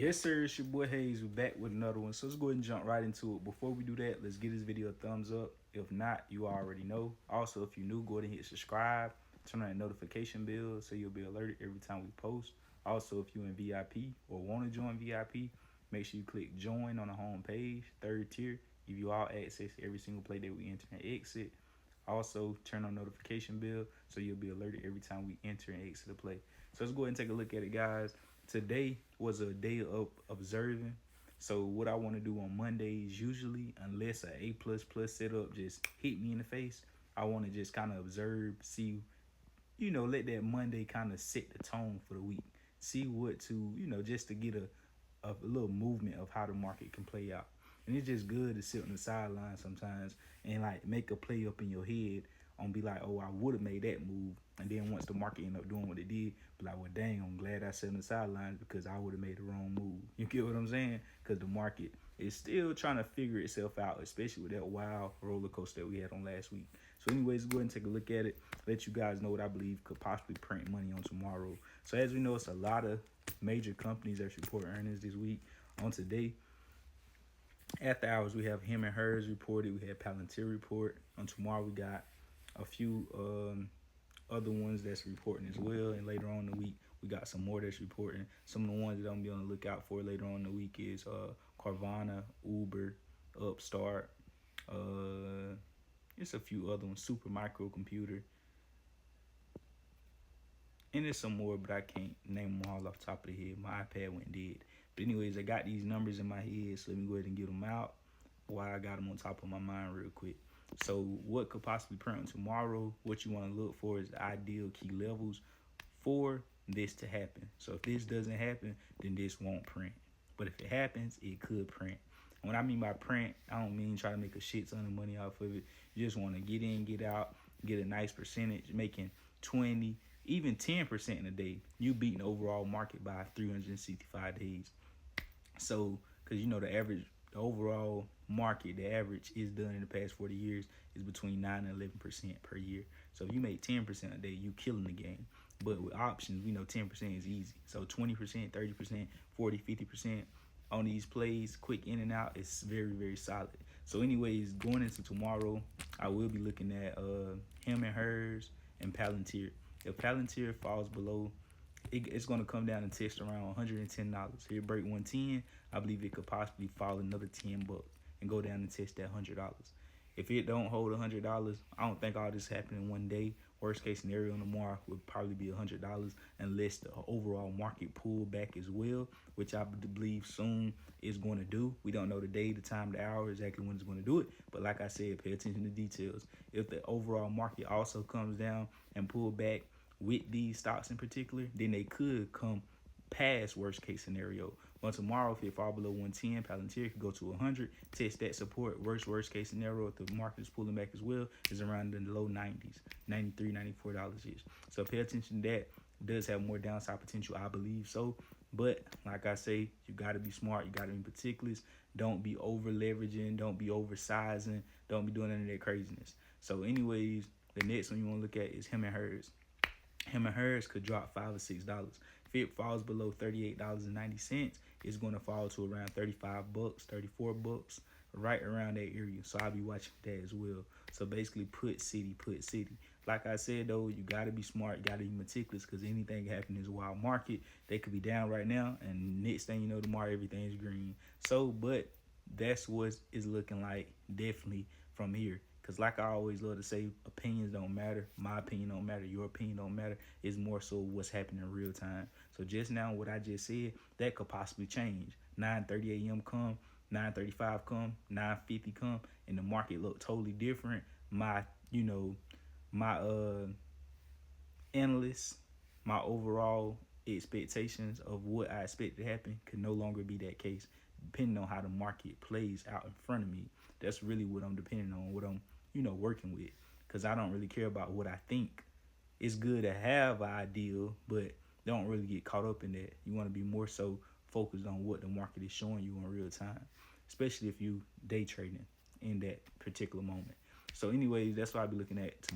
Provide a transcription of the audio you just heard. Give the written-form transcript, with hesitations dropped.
Yes, sir. It's your boy Hayes. We're back with another one. So let's go ahead and jump right into it. Before we do that, let's give this video a thumbs up. If not, you already know. Also, if you're new, go ahead and hit subscribe. Turn on that notification bell so you'll be alerted every time we post. Also, if you're in VIP or want to join VIP, make sure you click join on the home page. Third tier, give you all access to every single play that we enter and exit. Also, turn on notification bell so you'll be alerted every time we enter and exit the play. So let's go ahead and take a look at it, guys. Today was a day of observing. So what I want to do on Mondays, usually, unless a A++ setup just hit me in the face, I want to just kind of observe, see, let that Monday kind of set the tone for the week. See what to, just to get a little movement of how the market can play out. And it's just good to sit on the sideline sometimes and like make a play up in your head on be like, oh, I would have made that move. And then once the market ended up doing what it did, be like, well, dang, I'm glad I sat on the sidelines because I would have made the wrong move. You get what I'm saying? Because the market is still trying to figure itself out, especially with that wild roller coaster that we had on last week. So anyways, go ahead and take a look at it. Let you guys know what I believe could possibly print money on tomorrow. So as we know, it's a lot of major companies that report earnings this week. On today, after hours, we have him and hers reported. We had Palantir report. On tomorrow, we got a few other ones that's reporting as well. And later on in the week, we got some more that's reporting. Some of the ones that I'm be on the lookout for later on in the week is Carvana, Uber, Upstart. It's a few other ones. Super Microcomputer. And there's some more, but I can't name them all off the top of the head. My iPad went dead. But anyways, I got these numbers in my head, so let me go ahead and get them out while I got them on top of my mind real quick. So what could possibly print on tomorrow? What you want to look for is the ideal key levels for this to happen. So if this doesn't happen, then this won't print. But if it happens, it could print. When I mean by print, I don't mean try to make a shit ton of money off of it. You just want to get in, get out, get a nice percentage, making 20, even 10% in a day. You beating the overall market by 365 days. So, because the overall market, the average is done in the past 40 years is between 9 and 11% per year. So if you make 10% a day, you killing the game. But with options, we know 10% is easy. So 20%, 30%, 40, 50% on these plays, quick in and out, it's very, very solid. So anyways, going into tomorrow, I will be looking at him and hers and Palantir. If Palantir falls below, it's going to come down and test around $110. Here, break 110, I believe it could possibly fall another $10 and go down and test that $100. If it don't hold $100, I don't think all this happened in one day. Worst case scenario tomorrow would probably be $100 unless the overall market pull back as well, which I believe soon is going to do. We don't know the day, the time, the hour, exactly when it's going to do it. But like I said, pay attention to details. If the overall market also comes down and pull back with these stocks in particular, then they could come past worst case scenario. But tomorrow, if it fall below 110, Palantir could go to 100, test that support. Worst case scenario, if the market is pulling back as well, is around in the low 90s, $93, $94 ish. So pay attention to that. It does have more downside potential, I believe so. But like I say, you got to be smart. You got to be meticulous. Don't be over leveraging. Don't be oversizing. Don't be doing any of that craziness. So anyways, the next one you want to look at is him and hers. Him and hers could drop $5 or $6. If it falls below $38.90, it's going to fall to around $35, $34, right around that area. So I'll be watching that as well. So basically, put city. Like I said, though, you got to be smart. You got to be meticulous because anything can happen in this wild market. They could be down right now, and next thing you know, tomorrow, everything's green. So, but that's what it's looking like definitely from here. Because like I always love to say, opinions don't matter. My opinion don't matter. Your opinion don't matter. It's more so what's happening in real time. So just now, what I just said, that could possibly change. 9:30 a.m. come, 9:35 come, 9:50 come, and the market look totally different. My analysts, my overall expectations of what I expect to happen could no longer be that case, depending on how the market plays out in front of me. That's really what I'm depending on, what I'm working with, because I don't really care about what I think. It's good to have an ideal, but don't really get caught up in that. You want to be more so focused on what the market is showing you in real time, especially if you day trading in that particular moment. So anyways, that's what I'll be looking at tomorrow.